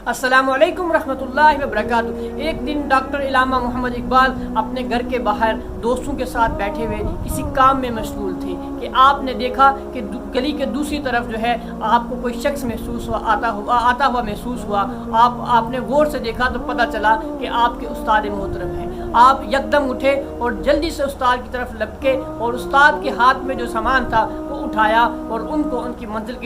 अस्सलामु अलैकुम रहमतुल्लाहि व बरकातुहू। एक दिन डॉक्टर इलामा मोहम्मद इकबाल अपने घर के बाहर दोस्तों के साथ बैठे हुए किसी काम में मशगूल थे कि आपने देखा कि गली के दूसरी तरफ जो है आपको कोई शख्स महसूस हुआ आता हुआ महसूस हुआ। आपने गौर से देखा तो पता चला कि आपके उस्ताद मोहतरम हैं। आप यकदम उठे और जल्दी से उस्ताद की तरफ लपके और उस्ताद के हाथ में जो सामान था वो उठाया और उनको उनकी मंजिल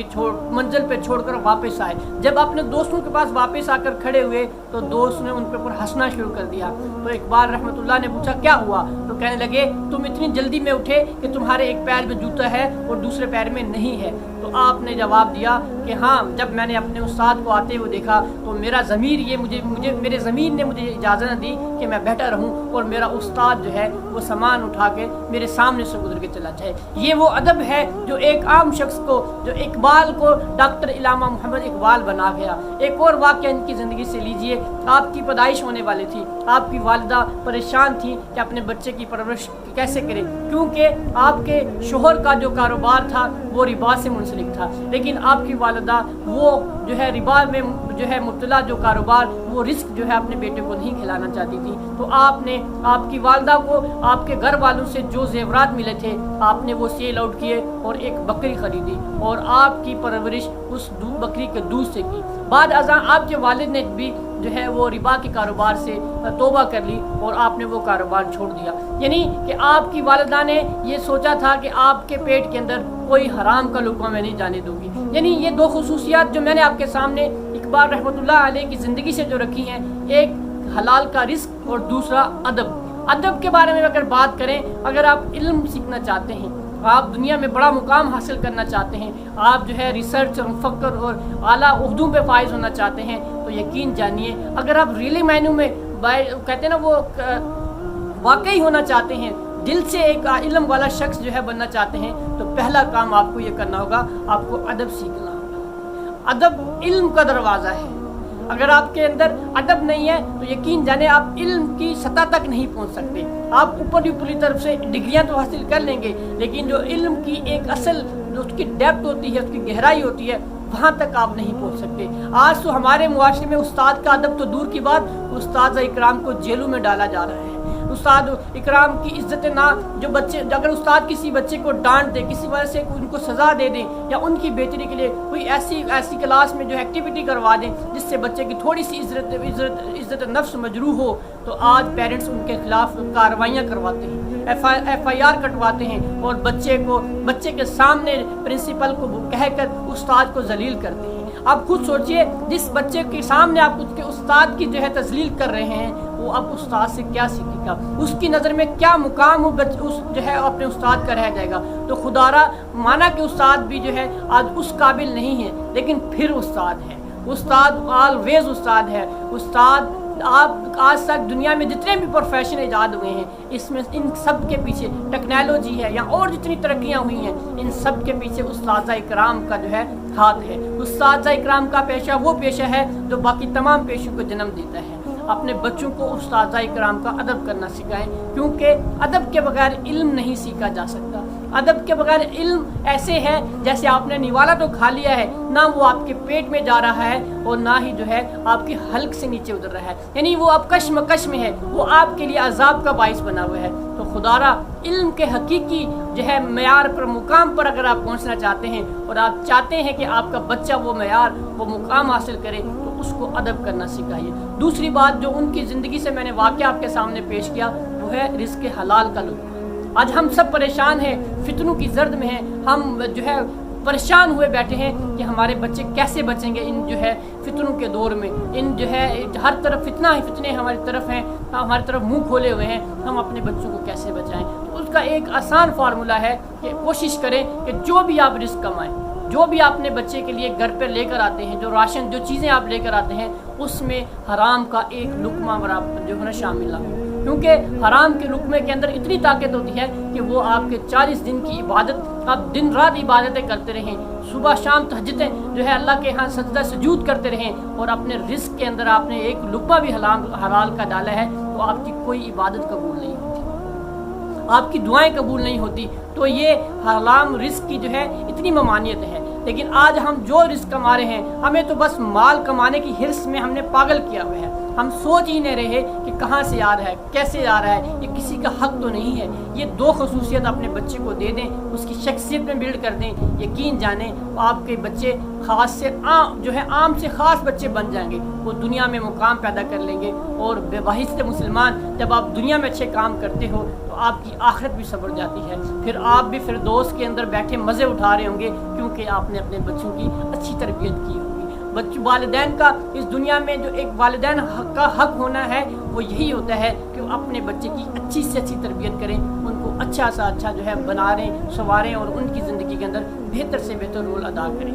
पे छोड़कर वापस आए। जब अपने दोस्तों के पास वापस आकर खड़े हुए तो दोस्त ने उन पर हंसना शुरू कर दिया। तो इकबाल रहमतुल्लाह ने पूछा क्या हुआ? तो कहने लगे तुम इतनी जल्दी में उठे कि तुम्हारे एक पैर में जूता है और दूसरे पैर में नहीं है। तो आपने जवाब दिया कि हाँ, जब मैंने अपने उस्ताद को आते हुए देखा तो मेरे ज़मीर ने मुझे इजाज़त न दी कि मैं बैठा रहूं और मेरा उस्ताद जो है वो सामान उठा के मेरे सामने से गुजर के चला जाए। ये वो अदब है जो एक आम शख्स को, जो इकबाल को डॉक्टर इलामा मोहम्मद इकबाल बना गया। एक और वाक़या इनकी ज़िंदगी से लीजिए। आपकी पैदाइश होने वाली थी, आपकी वालिदा परेशान थी कि अपने बच्चे की परवरिश कैसे करें, क्योंकि आपके शोहर का जो कारोबार था वो रिबा से मुंसलिक था। लेकिन आपकी वालिदा वो जो है रिबा में जो है मुब्तला जो कारोबार, वो रिस्क जो है अपने बेटे को नहीं खिलाना चाहती थी। तो आपने आपकी वालिदा को आपके घर वालों से जो जेवरात मिले थे आपने वो सेल आउट किए और एक बकरी खरीदी और आपकी परवरिश उस बकरी के दूध से की। बाद अज़ां आपके वालिद ने भी जो है वो रिबा के कारोबार से तौबा कर ली और आपने वो कारोबार छोड़ दिया। यानी कि आपकी वालिदा ने ये सोचा था कि आपके पेट के अंदर कोई हराम का लुक़्मा मैं नहीं जाने दूंगी। यानी ये दो खुसूसियात जो मैंने आपके सामने इकबाल रहमतुल्लाह अलैह की ज़िंदगी से जो रखी हैं, एक हलाल का रिस्क और दूसरा अदब। अदब के बारे में अगर बात करें, अगर आप इल्म सीखना चाहते हैं, आप दुनिया में बड़ा मुकाम हासिल करना चाहते हैं, आप जो है रिसर्च और मुफक्कर और आला उर्दू पे फाइज होना चाहते हैं, तो यकीन जानिए अगर आप रियली मायनों में कहते हैं ना वो वाकई होना चाहते हैं, दिल से एक इल्म वाला शख्स जो है बनना चाहते हैं, तो पहला काम आपको ये करना होगा, आपको अदब सीखना होगा। अदब इल्म का दरवाज़ा है। अगर आपके अंदर अदब नहीं है तो यकीन जाने आप इल्म की सतह तक नहीं पहुंच सकते। आप ऊपरी तरफ से डिग्रियां तो हासिल कर लेंगे, लेकिन जो इल्म की एक असल जो उसकी डेप्थ होती है, उसकी गहराई होती है, वहाँ तक आप नहीं पहुँच सकते। आज तो हमारे मुआशरे में उस्ताद का अदब तो दूर की बात, उस्ताद इकराम को जेलों में डाला जा रहा है। उस्ताद इकराम की इज्जत ना, जो बच्चे अगर उस्ताद किसी बच्चे को डांट दे, किसी वजह से उनको सज़ा दे दें या उनकी बेहतरी के लिए कोई ऐसी क्लास में जो एक्टिविटी करवा दें जिससे बच्चे की थोड़ी सी इज्जत नफ्स मजरूह हो, तो आज पेरेंट्स उनके खिलाफ कार्रवाइयाँ करवाते हैं, FIR कटवाते हैं और बच्चे के सामने प्रिंसिपल को कहकर उस्ताद को जलील करते हैं। आप खुद सोचिए, जिस बच्चे के सामने आप उसके उस्ताद की जो है तजलील कर रहे हैं, वो अब उस्ताद से क्या सीखेगा? उसकी नज़र में क्या मुकाम उस जो है अपने उस्ताद का रह जाएगा? तो खुदारा माना कि उस्ताद भी जो है आज उस काबिल नहीं है, लेकिन फिर उस्ताद है। उस्ताद ऑलवेज उस्ताद है। उस्ताद आप आज तक दुनिया में जितने भी प्रोफेशन ईजाद हुए हैं, इसमें इन सब के पीछे टेक्नोलॉजी है या और जितनी तरक्कियाँ हुई हैं, इन सब के पीछे उस्ताद इकराम का जो है हाथ है। उस्ताद इकराम का पेशा वो पेशा है जो बाकी तमाम पेशों को जन्म देता है। अपने बच्चों को उस्ताद इकराम का अदब करना सिखाएं, क्योंकि अदब के बगैर इल्म नहीं सीखा जा सकता। अदब के बगैर इल्म ऐसे है जैसे आपने निवाला तो खा लिया है, ना वो आपके पेट में जा रहा है और ना ही जो है आपकी हल्क से नीचे उतर रहा है, यानी वो अब कश्मकश में है, वो आपके लिए अजाब का बाइस बना हुआ है। तो खुदारा इल्म के हकीकी जो है मेयार पर, मुकाम पर अगर आप पहुंचना चाहते हैं और आप चाहते हैं कि आपका बच्चा वो मेयार, वो मुकाम हासिल करे, तो उसको अदब करना सिखाइए। दूसरी बात जो उनकी ज़िंदगी से मैंने वाक़या आपके सामने पेश किया, वो है रिज़्क़ हलाल का लुत्फ़। आज हम सब परेशान हैं, फितनों की जर्द में हैं, हम जो है परेशान हुए बैठे हैं कि हमारे बच्चे कैसे बचेंगे इन जो है फितनों के दौर में। इन जो है हर तरफ फितने हमारी तरफ हैं, हमारी तरफ मुंह खोले हुए हैं, हम अपने बच्चों को कैसे बचाएं? तो उसका एक आसान फार्मूला है कि कोशिश करें कि जो भी आप रिस्क कमाएं, जो भी आप अपने बच्चे के लिए घर पर लेकर आते हैं, जो राशन, जो चीज़ें आप लेकर आते हैं, उसमें हराम का एक लुक़मा बराबर जो है ना शामिल ना हो, क्योंकि हराम के लुक़मे के अंदर इतनी ताकत होती है कि वो आपके 40 दिन की इबादत, आप दिन रात इबादतें करते रहें, सुबह शाम तहज्जुदें जो है अल्लाह के यहाँ सजदा सुजूद करते रहें और अपने रिस्क के अंदर आपने एक लुक़मा भी हलाल का डाला है, तो आपकी कोई इबादत कबूल नहीं होती। آپ کی دعائیں قبول نہیں ہوتی، تو یہ حرام رزق کی جو ہے اتنی ممانعت ہے۔ لیکن آج ہم جو رزق کما رہے ہیں، ہمیں تو بس مال کمانے کی حرص میں ہم نے پاگل کیا ہوا ہے، ہم سوچ ہی نہیں رہے کہ کہاں سے آ رہا ہے، کیسے آ رہا ہے، یہ کسی کا حق تو نہیں ہے۔ یہ دو خصوصیت اپنے بچے کو دے دیں، اس کی شخصیت میں بلڈ کر دیں، یقین جانیں آپ کے بچے خاص سے عام سے خاص بچے بن جائیں گے، وہ دنیا میں مقام پیدا کر لیں گے۔ اور بے بہشت مسلمان، جب آپ دنیا میں اچھے کام کرتے ہو تو آپ کی آخرت بھی سنور جاتی ہے، پھر آپ بھی فردوس کے اندر بیٹھے مزے اٹھا رہے ہوں گے، کیونکہ آپ نے اپنے بچوں کی اچھی تربیت کی ہوگی۔ والدین کا اس دنیا میں جو ایک والدین کا حق ہونا ہے وہ یہی ہوتا ہے کہ وہ اپنے بچے کی اچھی سے اچھی تربیت کریں، ان کو اچھا جو ہے بنا رہے، سنواریں اور ان کی زندگی کے اندر بہتر سے بہتر رول ادا کریں۔